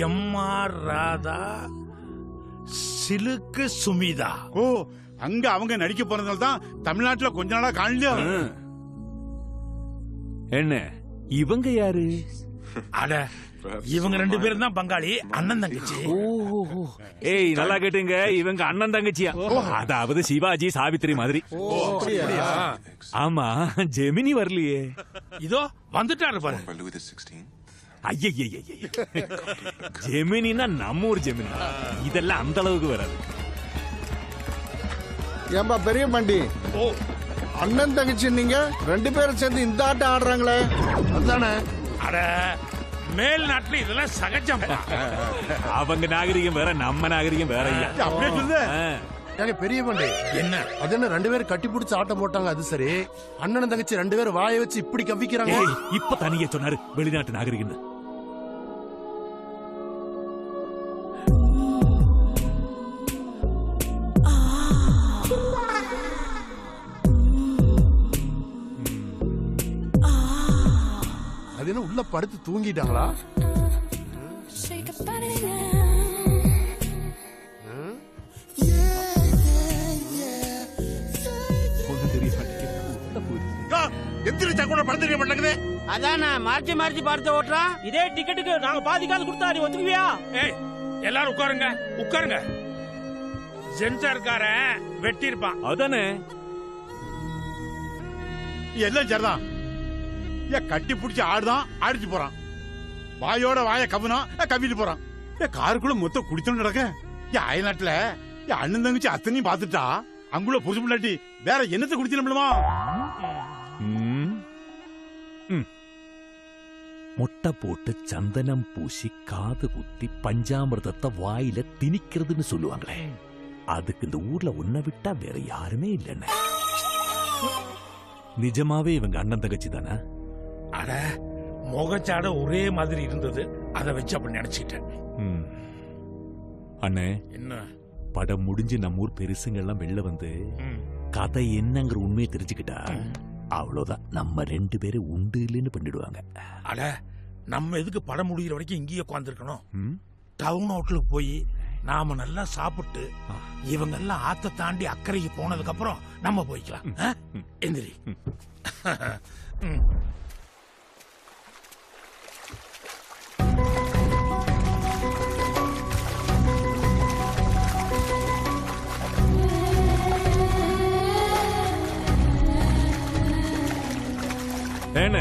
MR Radha, சிலுக்கு சுமிதா. ஓ, அங்க அவங்க நடிக்க போறதுனால தான் தமிழ்நாட்டுல கொஞ்ச நாளா காணலையா? என்ன இவங்க யாரு? அட, இவங்க 2 பேரும் தான் பங்காளி, அண்ணன் தங்கச்சி. ஏய், நல்லா கேட்டுங்க, இவங்க அண்ணன் தங்கச்சியா? அதாவது சிவாஜி சாவித்திரி மாதிரி. ஆமா, ஜெமினி வரலையே. இதோ வந்துட்டாரு பாரு. ஐய, ஜெமினினா நம்ம ஊர் ஜெமினி, இதெல்லாம் அந்த அளவுக்கு வராது. ஏம்பா பெரிய மண்டி, அண்ணன் தங்கச்சி நீங்க 2 பேரும் சேர்ந்து இந்த ஆட்டம் ஆடுறாங்களே, அதுதானே? அட, மேல் நாட்டுல இதெல்லாம் சகஜம். அவங்க நாகரிகம் வேற, நம்ம நாகரிகம் வேற. அப்படியே சொல்லு. ஏங்க பெரிய மண்டி, என்ன அது என்ன 2 பேரும் கட்டி பிடிச்சு ஆட்டம் போட்டாங்க, அது சரி. அண்ணன் தங்கச்சி 2 பேரும் வாயை வச்சு இப்படி கவ்விக்கிறாங்க. இப்ப தனியே சொன்னாரு வெளிநாட்டு நாகரிகம். அது என்ன உள்ள படுத்து தூங்கிட்டாங்களா? எந்திரிச்சா கூட படம் தெரிய மாட்டேங்குது. அதானே மார்ச்சி மார்ச்சி பார்த்து ஓட்டுறான். இதே டிக்கெட்டுக்கு நாங்க பாதி காசு கொடுத்தா நீ ஒத்துக்குவியா? ஏய், எல்லாரும் உட்காருங்க, உட்காருங்க. சென்சார்காரன் வெட்டி இருப்பான். அதானே எல்லாம் சரிதான். ஏன் கட்டி பிடிச்சி ஆடுதான், ஆடிச்சு போறான். வாயோட வாய கவனா கவிட்டு போறான். ஏன் காருக்குள்ள மொத்தம் குடிச்சோம் நடக்க. ஏன் அயல்நாட்டுல என் அண்ணன் தங்கச்சி அத்தனையும் பாத்துட்டா அங்குள்ள புருஷ முன்னாடி வேற என்னத்தை குடிச்சிடணுமா? முட்டை போட்டு சந்தனம் பூசி காது குத்தி பஞ்சாமிர்தத்தை வாயில திணிக்கிறதுன்னு சொல்லுவாங்களே, அதுக்கு இந்த ஊர்ல உன்னை விட்டா வேற யாருமே இல்லைன்னு. நிஜமாவே இவங்க அண்ணன் தங்கச்சி தானே? அட, முகச்சாட ஒரே மாதிரி இருந்தது, அதை வச்சு அப்படி நினைச்சிட்டேன். அண்ணே, என்ன படம் முடிஞ்சு நம்ம ஊர் பெருசுங்க எல்லாம் வெளில வந்து கதை என்னங்கிற உண்மையை தெரிஞ்சுக்கிட்டா அவ்வளவுதான், நம்ம 2 பேரும் உண்டு இல்லைன்னு பண்ணிடுவாங்க. அட, நம்ம எதுக்கு படம் முடிகிற வரைக்கும் இங்கேயே உட்காந்துருக்கணும்? டவுன் அவுட்லுக்கு போய் நாம நல்லா சாப்பிட்டு இவங்க எல்லாம் ஆத்த தாண்டி அக்கறைக்கு போனதுக்கு அப்புறம் நம்ம போய்க்கலாம். எந்திரி. என்ன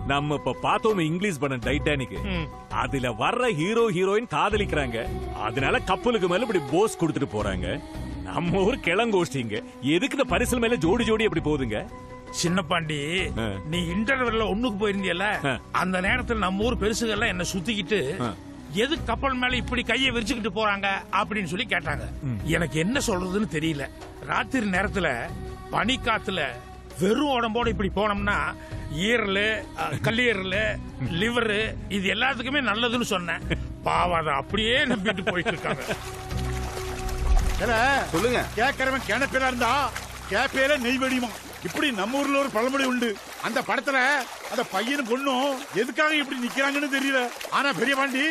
நம்ம இப்ப பார்த்தோம் இங்கிலீஷ் படம் டைட்டானிக், அதுல வர்ற ஹீரோ ஹீரோயின் காதலிக்கிறாங்க, அதனால கப்பலுக்கு மேல இப்படி போஸ் கொடுத்துட்டு போறாங்க. நம்ம ஊர் கிளங்கோஷ்டிங்க, எதுக்கு இந்த பரிசல் மேல ஜோடி ஜோடி அப்படி போகுதுங்க? சின்ன பாண்டி, நீ இன்டர்வெல்ல ஒண்ணுக்கு போயிருந்தியல, அந்த நேரத்துல நம்ம ஊர் பெருசுகள்லாம் என்ன சுத்திக்கிட்டு எது கப்பல் மேல இப்படி கையை விரிச்சுக்கிட்டு போறாங்க அப்படின்னு சொல்லி கேட்டாங்க. எனக்கு என்ன சொல்றதுன்னு தெரியல. ராத்திரி நேரத்துல பனிக்காத்துல வெறும் உடம்போட இப்படி போனோம்னா ஈரல், கல்லீரல், லிவர் இது எல்லாத்துக்குமே நல்லதுன்னு சொன்னேன். பாவம் அதை அப்படியே நம்பிட்டு போயிட்டு இருக்காங்க. சொல்லுங்க. கேட்கறவன் கிணப்பில இருந்தா கேப்பையில நெய் வெடியுமா? இப்படி நம்ம ஊர்ல ஒரு பழமொழி உண்டு. அந்த படத்துல அந்த பையனும் பொண்ணும் எதுக்காக இப்படி நிக்கிறாங்கன்னு தெரியல. ஆனா பெரிய பாண்டி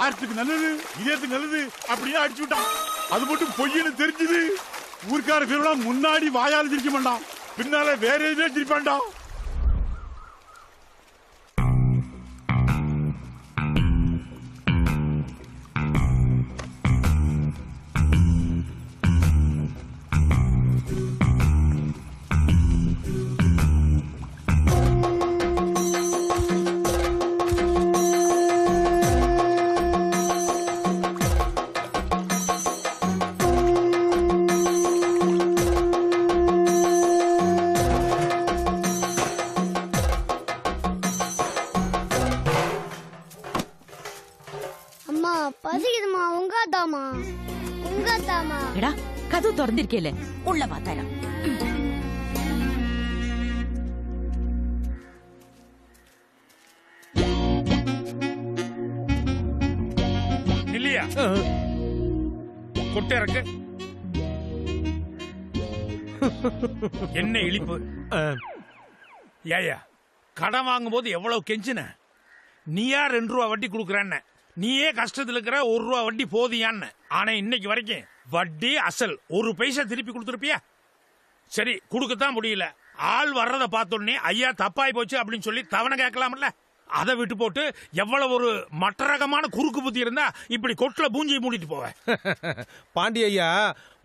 ஆர்த்துக்கு நல்லது, இதயத்துக்கு நல்லது அப்படின்னு அடிச்சு விட்டான். அது மட்டும் பொய்யன்னு தெரிஞ்சது. ஊர்க்கார பேரோட முன்னாடி வாயால சிரிக்க மாட்டான், பின்னால வேற எதுவே சிரிப்பான்டா. பசிக்குதுமா, உங்காதாமா உங்காதாமா. எடா, கதவு திறந்திருக்கேல, உள்ள வாத்தாரா. இல்லையா கொட்டை இருக்கு. என்ன இழிப்பு. ஏயா, கடன் வாங்கும் போது எவ்வளவு கெஞ்சின? நீயா 2 ரூபா வட்டி கொடுக்கறேன்னு நீயே கஷ்டத்துல இருக்கிற ₹1 வட்டி போதியான்னு. ஆனா இன்னைக்கு வரைக்கும் வட்டி அசல் 1 பைசா திருப்பி கொடுத்துருப்பியா? சரி, கொடுக்கத்தான் முடியல. ஆள் வர்றத பார்த்தோன்னே ஐயா தப்பாய் போச்சு அப்படின்னு சொல்லி தவணை கேட்கலாம்ல. அதை விட்டு போட்டு எவ்வளவு ஒரு மற்ற ரகமான குறுக்கு புத்தி இருந்தா இப்படி கொட்டுல பூஞ்சி மூடிட்டு போவேன். பாண்டி ஐயா,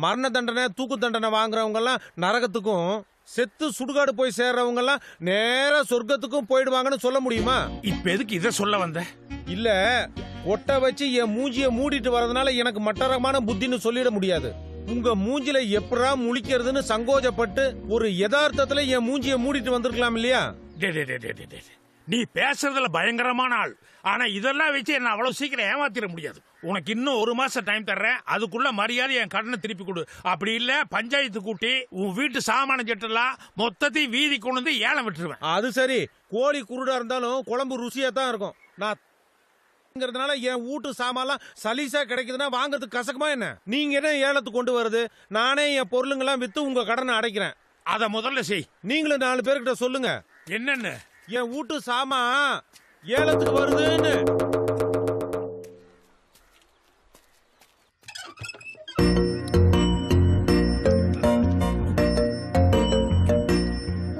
மரண தண்டனை தூக்கு தண்டனை வாங்குறவங்க எல்லாம் நரகத்துக்கும், செத்து சுடுகாடு போய் சேர்றவங்க எல்லாம் நேரா சொர்க்கத்துக்கும் போயிடுவாங்கன்னு சொல்ல முடியுமா? இப்ப எதுக்கு இதை சொல்ல வந்த? இல்ல, கொட்டை வச்சு என் மூஞ்சிய மூடிட்டு வரதுனால எனக்கு மட்டரகமான புத்தின்னு சொல்லிட முடியாது. உங்க மூஞ்சில எப்படா முழிக்கிறதுன்னு சங்கோஜப்பட்டு ஒரு யதார்த்தத்துல என் மூஞ்சிய மூடிட்டு வந்திருக்கலாம் இல்லையா? நீ பேசுறதுல பயங்கரமான ஆள். ஆனா இதெல்லாம் வச்சு என்ன அவ்வளவு சீக்கிரம் ஏமாத்திர முடியாது. உனக்கு இன்னும் 1 மாசம் டைம் தர்றேன். அதுக்குள்ள மரியாதை என் கடனை திருப்பி கொடு. அப்படி இல்ல பஞ்சாயத்து கூட்டி உன் வீட்டு சாமான செட்டெல்லாம் மொத்தத்தையும் வீதி கொண்டு வந்து ஏலம் விட்டுருவேன். அது சரி, கோழி குருடா இருந்தாலும் குழம்பு ருசியா தான் இருக்கும். நான் என் வீட்டு சாமான்லாம் சலீசா கிடைக்குதுன்னா வாங்கறதுக்கு கசக்குமா என்ன? நீங்க என்ன ஏலத்துக்கு கொண்டு வருது? நானே என் பொருளுங்கெல்லாம் வித்து உங்க கடனை அடைக்கிறேன். அத முதல்ல செய். நீங்களும் 4 பேர்கிட்ட சொல்லுங்க என்னன்னு. என் வீட்டு சாமா ஏலத்துக்கு வருதுன்னு.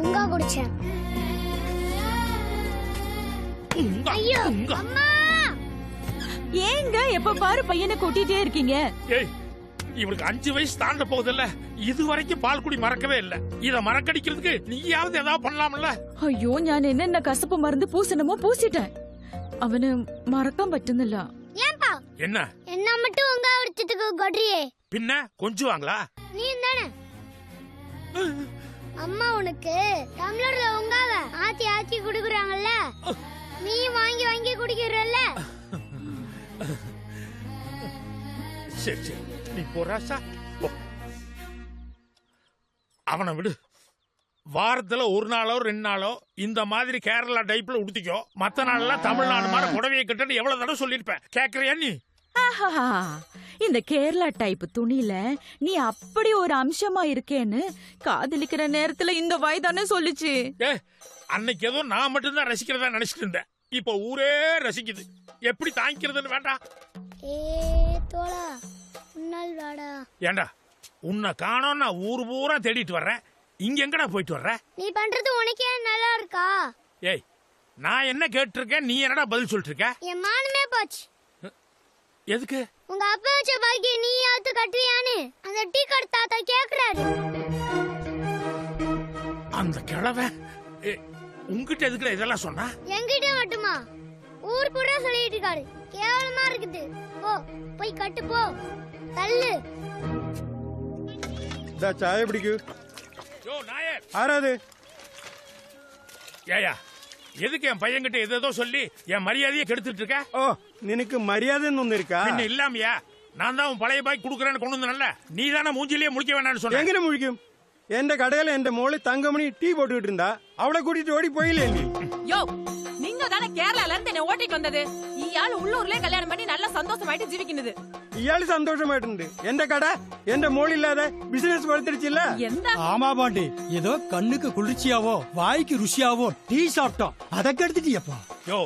உங்க குடிச்சேன். ஐயோ அம்மா, ஏங்க எப்ப பாரு பையனை கூட்டிட்டே இருக்கீங்க? ஏய், இவனுக்கு 5 வயசு தாண்ட போகுதுல்ல. இது வரைக்கும் பால் குடி மறக்கவே இல்ல. இத மறக்கடிக்கிறதுக்கு நீயாவது ஏதாவது பண்ணலாம்ல? അയ്യോ, ഞാൻ என்னென்ன കസപ്പ് മരുന്ന് പൂസണമോ പൂസിட்டேன். அவனு மறക്കാൻ പറ്റുന്നില്ല. ஏன்பா என்ன என்ன மட்டும் உங்க குடிச்சதுக்கு கொட்றியே? பின்ன கொஞ்சுவாங்களா? நீ தானே அம்மா உனக்கு டம்ளர்ல உங்காவ ஆத்தி ஆத்தி குடுக்குறாங்கல்ல, நீ வாங்கி வாங்கி குடிக்கிறல்ல. சரி சரி, நீ போறாசா. அவனை விடு. வாரத்துல 1 நாளோ 2 நாளோ இந்த மாதிரி கேரளா டைப்ல உடுத்திக்கோ. மத்த நாள்லாம் தமிழ்நாடு மாதிரி புடவையை கட்டணும் எவ்வளவு தடவை சொல்லிருப்பேன். கேக்குறியா நீ? ஆஹா, இந்த கேரளா டைப் துணியில நீ அப்படி ஒரு அம்சமா இருக்கேன்னு காதலிக்கிற நேரத்துல இந்த வயதானே சொல்லுச்சு. அன்னைக்கு ஏதோ நான் மட்டும்தான் ரசிக்கிறதா நினைச்சிட்டு இருந்தேன். இப்ப ஊரே ரசிக்குது. எப்படி தாங்கிக்கிறதுன்னு வேண்டாம். ஏ தோளா, உன்னால் வாடா. ஏண்டா, உன்னை காணோம் நான் ஊர் பூரா தேடிட்டு வர்றேன். இங்க எங்கடா போயிட்டு வர்ற? நீ பண்றது உனக்கே நல்லா இருக்கா? ஏய், நான் என்ன கேட்டிருக்கேன், நீ என்னடா பதில் சொல்லிட்டு இருக்க? என் மானமே போச்சு. எதுக்கு? உங்க அப்பா வச்ச பாக்கி நீ யாத்து கட்டுவியான்னு அந்த டீ கடை தாத்தா கேக்குறாரு. அந்த கிழவை உங்ககிட்ட எதுக்குடா இதெல்லாம் சொன்னா? என்கிட்ட மட்டுமா? ஊர் பூரா சொல்லிட்டு இருக்காரு. கேவலமா இருக்குது. போ போய் கட்டு போ. தள்ளு. ചായ പിടിക്കൂ. யோ நாயர், ആരാത്? ஏயா, எதுக்கு என் பையன்கிட்ட ஏதோ சொல்லி என் மரியாதையை கெடுத்துட்டு இருக்க? ഓ, നിനക്ക് മര്യാദ ഒന്നും ഇരിക്കാ? பின்ன இல்லாமையா? நான் தான் உன் பழைய பாய் குடுக்கறேன்னு கொண்டு வந்தேன்ல. நீ தானே மூஞ்சிலேயே முழிக்க வேண்டாம்னு சொன்ன. എങ്ങനെ മുഴിക്കും? എന്റെ കടയിൽ എന്റെ മോള് തങ്കമണി ടീ പോட்டுக்கிட்டு இருந்தா அவளை கூட்டிட்டு ஓடி போயிலே நீ. யோ, நீங்க தானே கேரளால இருந்து என்ன ஓட்டிட்டு வந்தது. இயாள் உள்ளூர்லயே கல்யாணம் பண்ணி நல்ல சந்தோஷமாயிட்டு ஜீவிக்கினது. ഇയാള് സന്തോഷമായിട്ടുണ്ട്. എന്റെ കട എന്റെ മോളില്ലാതെ பிசினஸ் வளர்த்திருச்சுல்ல. எந்த ஆமா பாண்டி, ஏதோ கண்ணுக்கு குளிர்ச்சியாவோ வாய்க்கு ருசியாவோ டீ சாப்பிட்டோம், அதை கெடுத்துட்டியப்பா. யோ,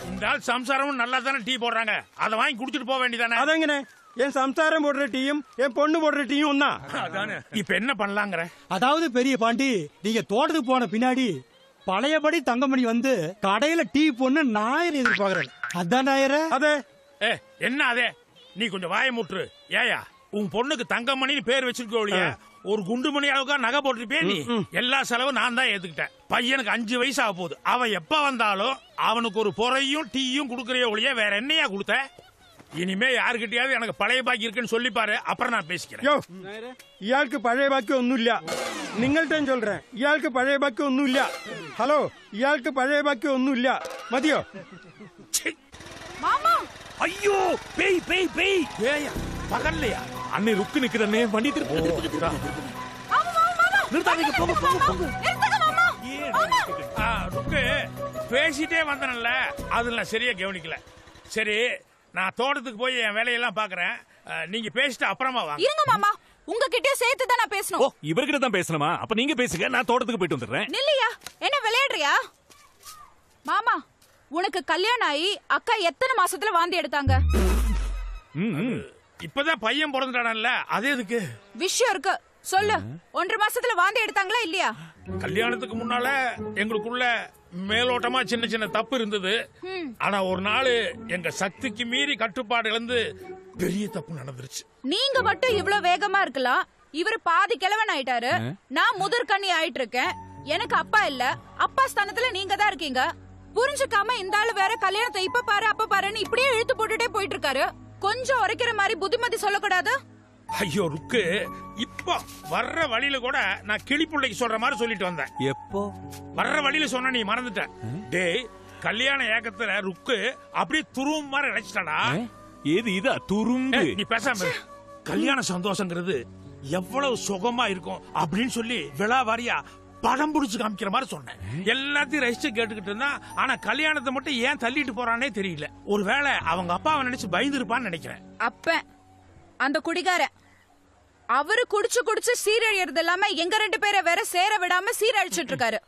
இந்த ஆள் சம்சாரமும் நல்லா தானே டீ போடுறாங்க. அதை வாங்கி குடிச்சிட்டு போக வேண்டியதானே? അതെങ്ങനെ? என் சம்சாரம் போடுற டீயும் என் பொண்ணு போடுற டீயும் ஒன்னா? இப்ப என்ன பண்ணலாங்கிற? அதாவது பெரிய பாண்டி, நீங்க தோட்டத்துக்கு போன பின்னாடி பழையபடி தங்கமணி வந்து கடையில டீ பொண்ணு நாயர் எதிர்பார்க்கறாரு. அதான் நாயர? அதே. என்ன அதே? நீ கொஞ்சம் வாய முற்று. ஏயா, உன் பொண்ணுக்கு தங்கமணின்னு பேர் வச்சிருக்க ஒழிய ஒரு குண்டு மணியாவுக்கா நகை போட்டிருப்பே நீ? எல்லா செலவும் நான் தான் ஏத்துக்கிட்டேன். பையனுக்கு 5 வயசு ஆக போகுது. அவன் எப்ப வந்தாலும் அவனுக்கு ஒரு பொறையும் டீயும் குடுக்கறிய ஒழிய வேற என்னையா கொடுத்த? இனிமே யாருக்கிட்டயாவது எனக்கு பழைய பாக்கி இருக்குன்னு சொல்லி பாரு, அப்புறம் நான் பேசிக்கிறேன். யோ, ഇയാൾക്ക് പഴയ ബാക്കി ഒന്നുമില്ല. നിങ്ങളുടെ ചൊല്ലേൻ, ഇയാൾക്ക് പഴയ ബാക്കി ഒന്നുമില്ല. ഹലോ, ഇയാൾക്ക് പഴയ ബാക്കി ഒന്നുമില്ല. മതിയോ? மாமா, ஐயோ, பேய் பேய் பேய். ஏயா, பகல்லையா? அன்னை ருக்கு நிக்கிறனே, வண்டி திருப்பி. நிறுத்தாதீங்க, போங்க போங்க போங்க. நிறுத்துங்க மாமா. ருக்கு பேசிட்டே வந்தனல்ல, அதுல சரியா கவனிக்கல. சரி, நான் தோட்டத்துக்கு போய் என் வேலையெல்லாம் பாக்குறேன். நீங்க பேசிட்டு அப்புறமா வாங்க. இருங்க மாமா, உங்ககிட்ட சேர்த்து தான் நான் ஓ, பேசணும். இவர்கிட்ட தான் பேசணுமா? அப்ப நீங்க பேசுங்க, நான் தோட்டத்துக்கு போயிட்டு வந்துடுறேன். நில்லையா, என்ன விளையாடுறியா? மாமா, உனக்கு கல்யாணம் ஆகி அக்கா எத்தனை மாசத்துல வாந்தி எடுத்தாங்க? இப்பதான் பையன் பிறந்துட்டானல்ல, அதே எதுக்கு? விஷயம் இருக்கு, சொல்லு. 1.5 மாசத்துல வாந்தி எடுத்தாங்களா இல்லையா? கல்யாணத்துக்கு முன்னால எங்களுக்குள்ள மேலோட்டமா சின்ன சின்ன தப்பு இருந்தது. ஆனா ஒரு நாள் எங்க சக்திக்கு மீறி கட்டுப்பாடு இழந்து பெரிய தப்பு நடந்துருச்சு. நீங்க மட்டும் இவ்ளோ வேகமா இருக்கலாம், இவர் பாதி கிழவன் ஆயிட்டாரு. நான் முதற்கண்ணி ஆயிட்டு இருக்கேன். எனக்கு அப்பா இல்ல, அப்பா ஸ்தானத்துல நீங்க தான் இருக்கீங்க. புரிஞ்சுக்காம இந்த ஆளு வேற கல்யாணத்தை இப்ப பாரு அப்ப பாருன்னு இப்படியே இழுத்து போட்டுட்டே போயிட்டு இருக்காரு. கொஞ்சம் உரைக்கிற மாதிரி புத்திமதி சொல்லக்கூடாது? ஐயோ ருக்கு, இப்ப வர்ற வழியில கூட நான் கிளிப்புள்ளைக்கு சொல்ற மாதிரி சொல்லிட்டு வந்தேன். எப்போ வர்ற வழியில சொன்ன நீ மறந்துட்ட. டேய், கல்யாண ஏக்கத்துல ருக்கு அப்படியே துருவம் மாதிரி நினைச்சிட்டாடா. ஏது இதா துரும்பு? நீ பேசாம இரு. கல்யாண சந்தோஷங்கிறது எவ்வளவு சுகமா இருக்கும் அப்படின்னு சொல்லி விழா வாரியா படம் புடிச்சு காமிக்கிற மாதிரி சொன்னேன். எல்லாத்தையும் ரசிச்சு கேட்டுக்கிட்டு இருந்தா, ஆனா கல்யாணத்தை மட்டும் ஏன் தள்ளிட்டு போறானே தெரியல. ஒருவேளை அவங்க அப்பாவை நினைச்சு பயந்துருப்பான்னு நினைக்கிறேன். அப்ப அந்த குடிகாரன் அவரு குடிச்சு குடிச்சு சீரழியறது இல்லாம எங்க 2 பேரை வேற சேர விடாம சீரழிச்சிட்டு இருக்காரு.